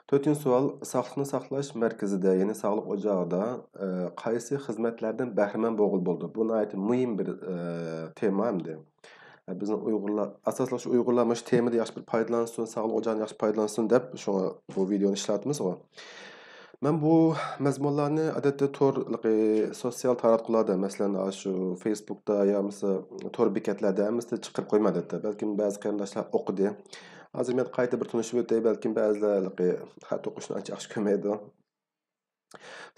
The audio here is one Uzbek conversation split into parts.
To'rtinchi savol, sog'liqni saqlash markazida, ya'ni sog'liq ocağida qaysi xizmatlardan bahramand bo'ldi? Bu nihoyatda muhim bir tema hamda. Bizning Uyg'urlar, asosan shu Uyg'urlar mana shu temada yaxshi bir foydalansin, sog'liq ocağini yaxshi foydalansin deb shunga bu videoni ishlatamiz. Men bu mazmunlarni odatda sotsial taratqularda, masalan, shu Facebook'da yoki tor bekatlarda hammasida chiqarib qo'ymadim odatda. Balkim ba'zi qarindoshlar o'qidi. Hozir men qayta bir tunishib o'tay, balkim ba'zilar xat o'qishni ancha yaxshi ko'rmaydi.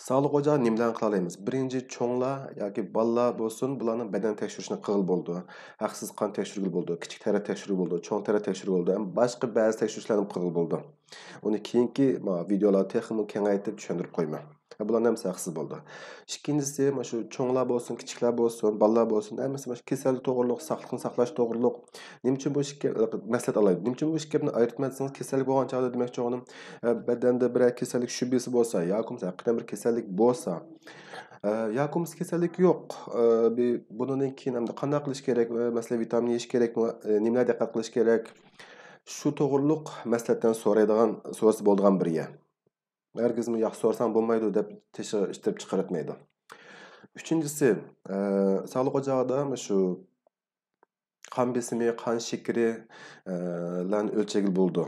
Sog'liq ocağı nimalarni qila olamiz? Birinchi cho'nglar yoki bolalar bo'lsin, bularning badan tekshirishni qilib bo'ldi. Haqsiz qon tekshirgil bo'ldi, kichik tara tekshirib bo'ldi, cho'ng tara tekshirib bo'ldi. Ham boshqa ba'zi tekshirishlarni qilib bo'ldi. Uni keyingi videolarda texnik kengaytirib tushuntirib qo'yman. Bularning hamsi haqsiz bo'ldi. Ikkinchisi, mana shu cho'nglar bo'lsin, kichiklar bo'lsin, bolalar bo'lsin, hammasi mana shu kasallik to'g'riliq, sog'liqni saqlash to'g'riliq. Nima uchun bu ishga maslahat olaydi? Nima uchun bu ishga aytmasangiz, kasallik bo'lgan chog'da demoqchi o'g'lim, badanda bir kasallik shubhasi bo'lsa, yoki haqiqatan bir kasallik bo'lsa, yoki kasallik yo'q. Bundan keyin hamda qanday qilish kerak, masalan, vitamin yeyish kerakmi, nimalarga diqqat qilish kerak? Shu to'g'riliq maslahatdan so'raydigan, so'rasi bo'ladigan biriga. Herkesmi yaxshi so'rasam bo'lmaydi deb ishtirib chiqaratmaydi. Uchinchisi, sog'liq ocağida shu qon besimi, qon shakari larni o'lchagil bo'ldi.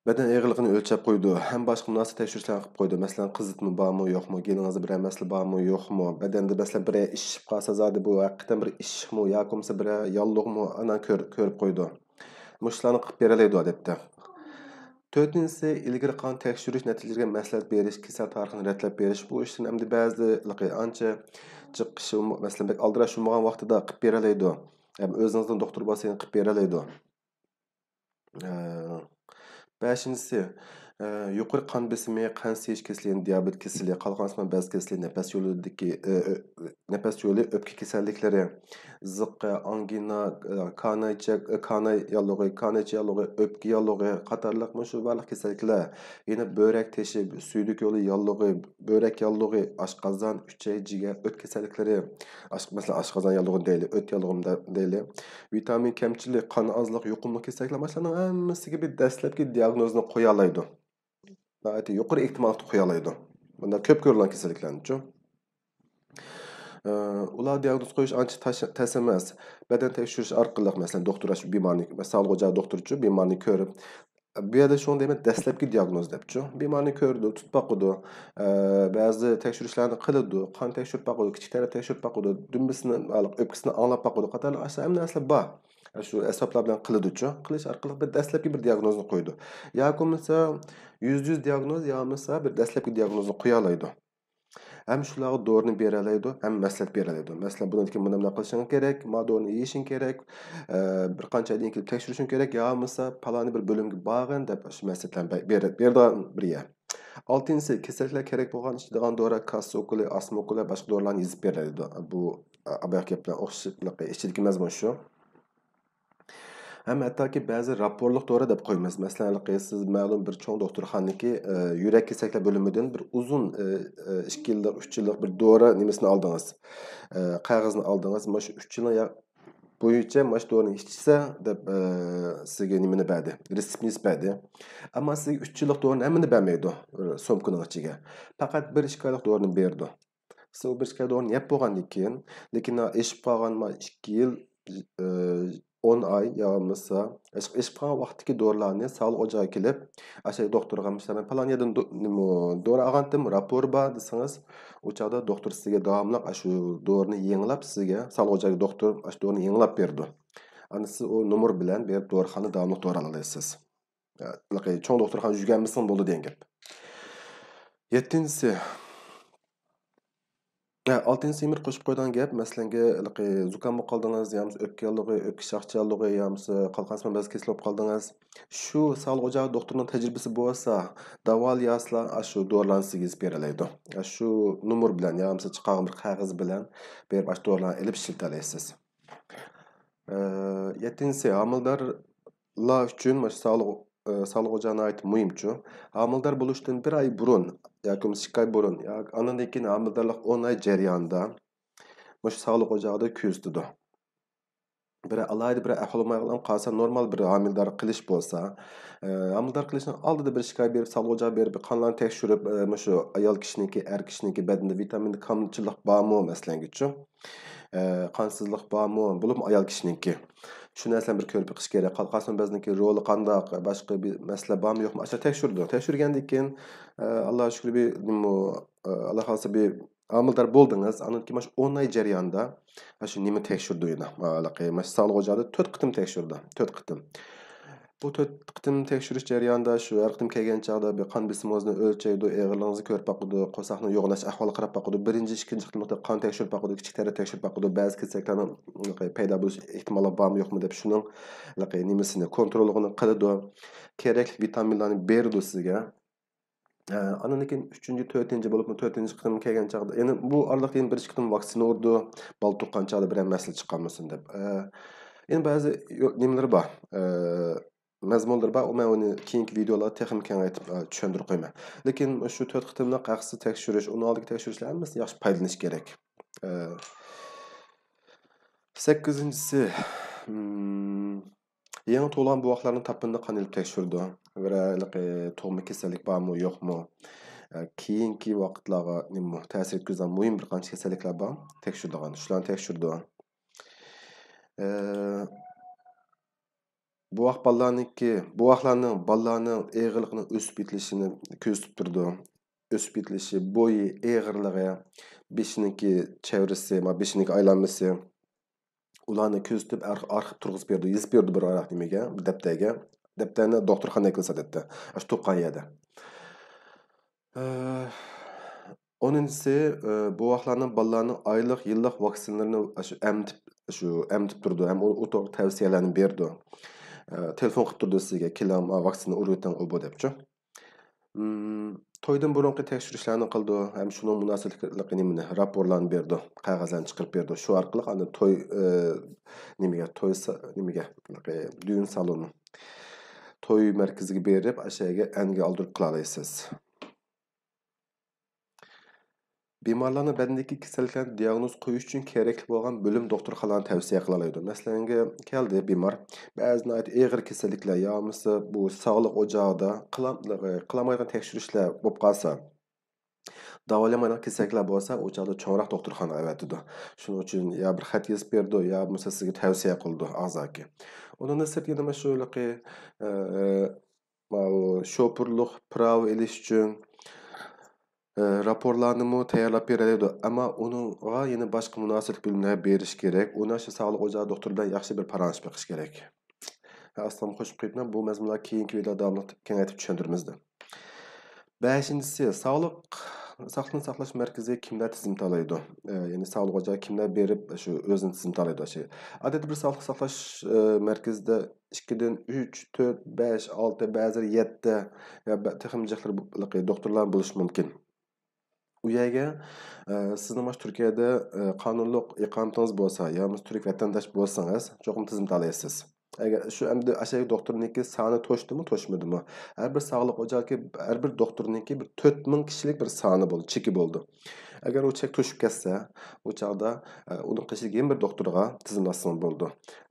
Beden ağırlığını ölçüp koydu. Hem başka münasip tekşürüşler yapıp koydu. Mesela kızıtma var mı yok mu? Gelinizde bir mesele var mı yok mu? Bedende mesela bir iş kalsa zaten bu hakikaten bir iş mi? Ya kumsa bir yallık mı? Anan körüp koydu. Muşlarını kıp bereleydi adette. Dördüncüsü ilgili kan tekşürüş neticelerine meslek beriş, kişisel tarihini retlep beriş. Bu işin hem de bazı anca çıkışı mesela bek aldıraş olmayan vakti da kıp bereleydi. Hem özünüzden doktor basayın kıp bereleydi. Beşincisi, yukarı kan besimi, kan seyiş kesiliği, diyabet kesiliği, kalkansma bez kesiliği, nefes yolu öpke kesillikleri, zıkkı, angina, kanay yallığı, öpke yallığı, katarlık mı şu varlık kesillikler, yine börek teşi, süydük yolu yallığı, börek yallığı, aşkazan, üçey, ciğer, öt kesillikleri, mesela aşkazan yallığı değil, öt yallığı değil, vitamin kemçiliği, kan azlık, yukumluk kesillikler, mesela hemmesi gibi deslepki diagnozunu qo'yalaydi. Gayet yuqori ehtimolli qo'yalaydi. Bunda ko'p ko'rilgan kasalliklarni-chi. Ular diagnoz qo'yish ancha tez emas. Badan tekshirish orqali, masalan, doktor shu bemorni, sog'liq ocağı doktorchi bemorni ko'rib, bu yerda shunday emas, dastlabki diagnoz debchi. Bemorni ko'rdi, tutib boqdi, ba'zi tekshirishlarni qildi, qon tekshirib boqdi, kichik tara tekshirib boqdi, dumbisini, o'pkasini anglab boqdi, qatorli hamma narsa bor. Shu asablar bilan qildi-chi. Qilish orqali bir dastlabki bir diagnozni qo'ydi. Yoki bo'lmasa %100 diagnoz yoki bir dastlabki diagnozni qo'ya oladi. Hem shularga dorini beralaydi, hem maslahat beralaydi. Masalan, bundan keyin buni nima qilishing kerak, ma dorini yeyishing kerak, bir qancha oydan keyin tekshirishing kerak, yo bo'lmasa paloni bir bo'limga borgin deb shu maslahatlarni beradigan biriga. Oltinchisi, kasalliklar kerak bo'lgan ichadigan dori, kassokuli, asmokuli, boshqa dorilarni yozib beradi. Bu abayaq gaplar o'xshashliq ichidagi mazmun shu. Hem hattoki ba'zi raporliq dori deb qo'yamiz. Masalan, siz ma'lum bir cho'ng doktorxonadagi yurak kasalliklar bo'limidan bir uzun 2 yillik, 3 yillik bir dori nimasini oldingiz. Qog'ozni oldingiz. Mana shu 3 yil bo'yicha mana shu dorini ichsa deb sizga nimani berdi? Reseptni berdi. Ammo sizga 3 yillik dorini hammani bermaydi so'mkaning ichiga. Faqat 1-2 oylik dorini berdi. Siz o 1-2 oy dorini yeb bo'lgandan keyin, lekin eshib qolgan 2 yil 10 ay yağmasa, eşpağın vaxtdaki dorilarni sağlık ocağı kelib, aşağı doktorga mesela falan yerden dori ağandım, rapor var deseniz, o çağda doktor sizge davamlı şu dorini yeniləb sizge, sağlık ocağı doktor şu dorini yeniləb berdi. Hani siz o numar bilen berib dorixana davamlı dori alalaysiz. Çoğun doktorxana жүргенмісің болды deyen gap. Yettincisi, altıncı emir qo'shib qo'ygan gap, masalan, zukam bo'lib qoldingiz, yoki o'pka yallig'i, o'pka shoxcha yallig'i, yoki qalqonsimon bez kesilib qoldingiz. Shu sog'liq ocağı doktorning tajribasi bo'lsa, davolayasizlar, shu dorilarni sizga yozib beralaydi. Shu numar bilan, yoki chiqqan bir qog'oz bilan berib shu dorilarni olib ishlatalaysiz. Yettincisi, homildorlar uchun sog'liq ocağına ait muhimchi. Homildor bo'lishdan 1 ay burun yoki 2 ay burun, yoki andan keyin homildorlik 10 ay jarayonida sog'liq ocağida ko'rsatdi. bir alayda bir ahvolmay qalsa normal bir amildar qilish bo'lsa, amildar qilishning oldida bir shikoyat berib, sog'liq berib, qonlarni tekshirib, shu ayol kishiniki, er kishiniki badanda vitamin kamchilik bormi masalangacha, qansizlik bormi, bo'lib ayol kishiniki. Shu narsani bir ko'rib chiqish kerak. Qalqasin bizniki roli qandaq, boshqa bir masala bormi yo'qmi? Aşağı tekshirdi. Tekshirgandan keyin Allohga shukr bir Alloh xolsa bir amildor bo'ldingiz. Andan keyin shu 10 oy jarayonida shu nima tekshirdi yana. Sog'liq o'chog'ida 4 qitim tekshirdi. 4 qitim. Bu 4 qitim tekshirish jarayonida shu har qitim kelgan chog'da bir qon besimimizni o'lchaydi, og'irligingizni ko'rib boqadi, qo'saqni yo'g'lash ahvoli qarab boqadi, birinchi, ikkinchi qitimda qon tekshirib boqadi, kichik teri tekshirib boqadi, ba'zi kesaklarning paydo bo'lish ehtimoli bormi yo'qmi deb shuning nimasini kontrolini qiladi, kerakli vitaminlarni beradi sizga. Andan keyin 3-chi, 4-chi bo'libmi, 4-chi qitim kelgan chog'da, ya'ni bu oraliq keyin 1-2 qitim vaksina urdi, bal tuqqan chog'da bir ham masala chiqqanmasin deb. Endi ba'zi nimalar bor. Mazmunlar bor, men uni keyingi videolarda texnik kengaytib tushuntirib qo'yaman. Lekin shu 4 qitimliq aqsi tekshirish, uni oldagi tekshirishlar hammasi yaxshi foydalanish kerak. 8-si yangi tug'ilgan buvoqlarning tapini qanday tekshirdi? Tug'ma kasallik bormi, yo'qmi? Keyingi vaqtlarga nima ta'sir yetkazgan muhim bir qancha kasalliklar bor, tekshirdigan. Shularni tekshirdi. Buvoqlarning ballarning eg'irligini o'sib ketilishini ko'zatib turdi. O'sib ketilishi, bo'yi, eg'irligi, beshiniki chevrasi, beshiniki aylanmasi ularni ko'zatib arxib turg'izib berdi, yozib berdi bir araq nimaga, bir daftarga. Daftarni doktorxonaga ko'rsatdi. Shu tuqqan yerda. 10-si buvoqlarning ballarning oylik, yillik vaksinalarini emtib turdi. Ham u to'g'ri tavsiyalarni berdi. Telefon qilib turdi sizga, kelam vaksina urib bu debchi. To'ydan burungi tekshirishlarni qildi, ham shuning munosabatli nimani raporlarni berdi, qog'ozlarni chiqarib berdi. Shu orqali ana to'y düğün saloni, to'y markaziga berib, ashyaga anga oldirib qila olasiz. Bemorlarning badandagi kasalliklarni diagnoz qo'yish uchun kerakli bo'lgan bo'lim doktorxonalarni tavsiya qila oladi. Masalan, keldi bemor, ba'zi og'ir kasalliklar yo'qmisa bu sog'liq o'chog'ida qilmaydigan tekshirishlar bo'lib qolsa, davolamaydigan kasalliklar bo'lsa, o'chog'da cho'ngroq doktorxona avatidi. Shuning uchun ya bir xat yozib berdi, ya bo'lmasa sizga tavsiya qildi a'zoki. Undan sirt yana shularga shopurlik pravo elish uchun raporlarni tayyorlab beradi, ammo uningga yana boshqa munosabatli bilimlar berish kerak. Uni shu sog'liq o'chog'i doktor bilan yaxshi bir paranjish qilish kerak. Aslida qo'shib qo'yibman, bu mazmunlar keyingi videoda kengaytib tushuntiramizda. 5-si sog'liqni saqlash markazi kimlar tizimlaydi? Ya'ni sog'liq o'chog'i kimlar berib shu o'zini tizimlaydi. Odatda bir sog'liqni saqlash markazida 2 dan 3, 4, 5, 6, ba'zi 7 ya texnik doktorlar bo'lishi mumkin. U yerga sizning Turkiyada qonunliq iqomatingiz bo'lsa, yoki turk vatandosh bo'lsangiz, cho'qim tizimda olasiz. Agar shu endi ashagi doktorniki soni to'shdimi, to'shmadimi? Har bir sog'liq o'chog'i, har bir doktorniki bir 4000 kishilik bir soni bo'ldi, cheki bo'ldi. Agar u chek to'shib ketsa, u chaqda uni qishlik yana bir doktorga tizimlasan bo'ldi.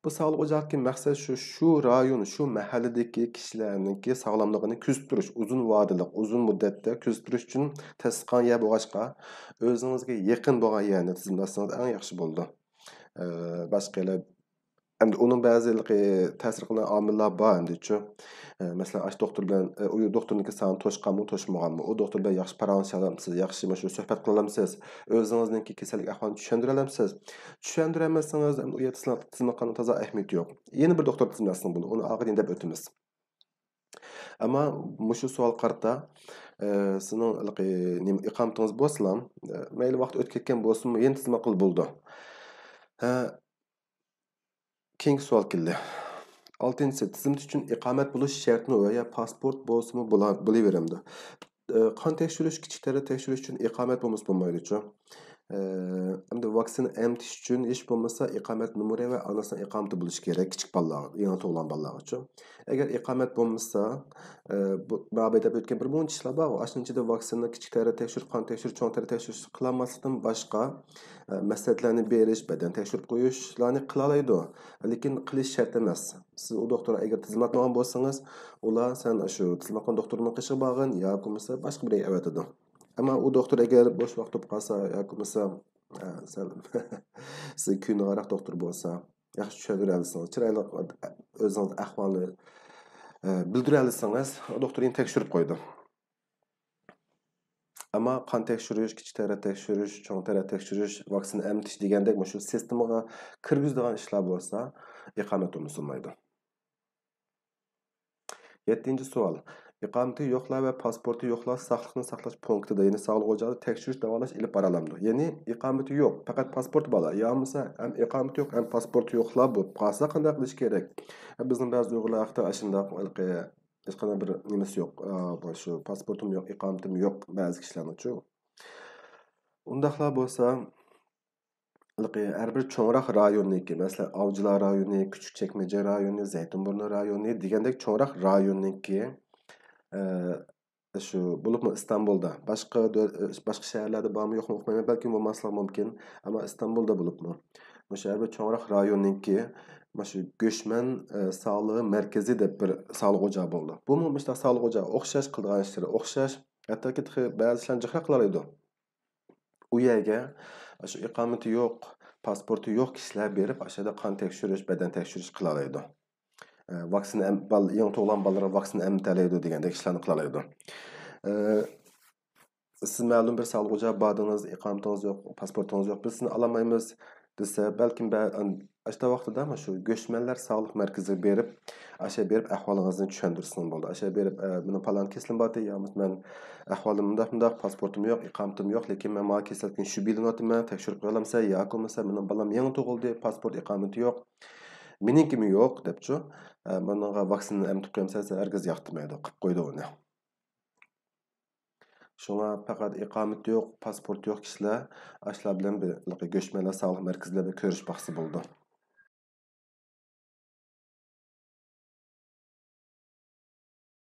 Bu sog'liq o'chog'i maqsad shu rayon, shu mahalladagi kishilarningki sog'lomligini kuzatib turish, uzun vadalik, uzun muddatda kuzatib turish uchun tasdiqlan yer bo'lg'achqa, o'zingizga yaqin bo'lgan yerni tizimlasangiz eng yaxshi bo'ldi. Boshqalar endi uning ba'zi ta'sir qilgan omillar bor endi-chi. Masalan, ash doktor bilan u doktorniki soni to'shqanmi, to'shmaganmi? U doktor bilan yaxshi paranjilamsiz, yaxshi shu suhbat qilamsiz, o'zingizningki kasallik ahvolini tushuntirolasiz. Tushuntirolmasangiz, u yerda tizimlagan toza ahamiyati yo'q. Yeni bir doktor tizimlasin buni, uni og'ir deb o'tamiz. Ammo shu savol qarta sizning iqomatingiz bo'lsa, mayli vaqt o'tib ketgan bo'lsinmi, endi tizimla qilib bo'ldi. Keyingi savol keldi. 6-si tizimlash uchun iqomat bo'lish shartmi va pasport bo'lsinmi bo'laveramdi. Qon tekshirish, kichik teri tekshirish uchun iqomat bo'lmasa bo'lmaydi-chi. Endi vaksina emtish uchun hech bo'lmasa iqomat numeri va onasining iqomati bo'lishi kerak kichik bolalar, yangi tug'ilgan bolalar uchun. Agar iqomat bo'lmasa, bu mabeda o'tgan bir muncha ishlar bor. Ashunun ichida vaksina kichik teri tekshirish, qon tekshirish, cho'ng teri tekshirish qilolmaslikdan boshqa maslahatlarni berish, badan tekshirib qo'yishlarni qila oladi. Lekin qilish shart emas. Siz u doktor agar xizmatlagan bo'lsangiz, ular sen shu xizmatlagan doktorning qishiga borgin yoki bo'lmasa boshqa biriga avatadi. Ama u doktor eğer boş vaqt bo'lib qolsa yoki bo'lmasa sal siz kuyinroq doktor bo'lsa yaxshi tushundira olsangiz, chiroyli o'zingiz ahvolni bildira olsangiz, doktor endi tekshirib qo'ydi. Ama qon tekshirish, kichik teri tekshirish, cho'ng teri tekshirish, vaksina emtish degandek shu sistemaga kirgizadigan ishlar bo'lsa, iqomat unutilmaydi. 7. savol. İqameti yo'qlar va pasporti yo'qlar sog'liqni saqlash punktida, ya'ni sog'liq o'chog'ida tekshirish davolash ilib boralamdi. Ya'ni iqomati yo'q, faqat pasport bor. Yo'qmasa ham iqomati yo'q, ham pasporti yo'qlar bo'lib qolsa qanday qilish kerak? Bizning ba'zi uyg'urlar haqida shunday hech qanday bir nimasi yo'q. Shu pasportim yo'q, iqomatim yo'q ba'zi kishilarning uchun. Undaqlar bo'lsa, har bir cho'ngroq rayonniki, masalan, Avcılar rayoni, Küçükçekmece rayoni, Zeytinburnu rayoni degandek cho'ngroq rayonniki shu bo'libmi İstanbulda, boshqa shaharlarda bormi yo'qmi uqmayman, balki bo'lmasligi mumkin, ammo İstanbulda bo'libmi. O'sha har bir cho'ngroq rayonniki shu Göçmen sog'lig'i markazi deb bir sog'liq o'chog'i bo'ldi. Bu ishlar sog'liq o'chog'i o'xshash qilgan ishlari o'xshash, hattoki ba'zi ishlarni jiqroq qila oladi. U yerga shu iqomati yo'q, pasporti yo'q kishilar berib, o'shada qon tekshirish, badan tekshirish qila oladi. Vaksina yangi tug'ilgan bolalarga vaksina emtalaydi degandek ishlarni qila oladi. Siz ma'lum bir sog'liq o'chog'iga bordingiz, iqomatingiz yo'q, pasportingiz yo'q, biz sizni ololmaymiz desa, balkim ashta vaqtida shu göçmenlar sog'liq markaziga berib, berib ahvolingizni tushuntirsin bo'ldi. Berib, meni falon kesim bor, men ahvolim bundoq, pasportim yo'q, iqomatim yo'q, lekin men mana kasallikni shu bilinyapman, tekshirib qo'yalamsa, yoki bo'lmasa mening bolam yangi tug'ildi, pasport, iqomati yo'q. Meninkimi yo'q debchi, menga vaksina emtib qo'yamsiz, herkes yoqtirmaydi, qilib qo'ydi uni. Şuna faqat iqomat yo'q, pasport yo'q kishilar ashlar bilan göçmenlar sog'liq markazlarida ko'rish baxsi bo'ldi.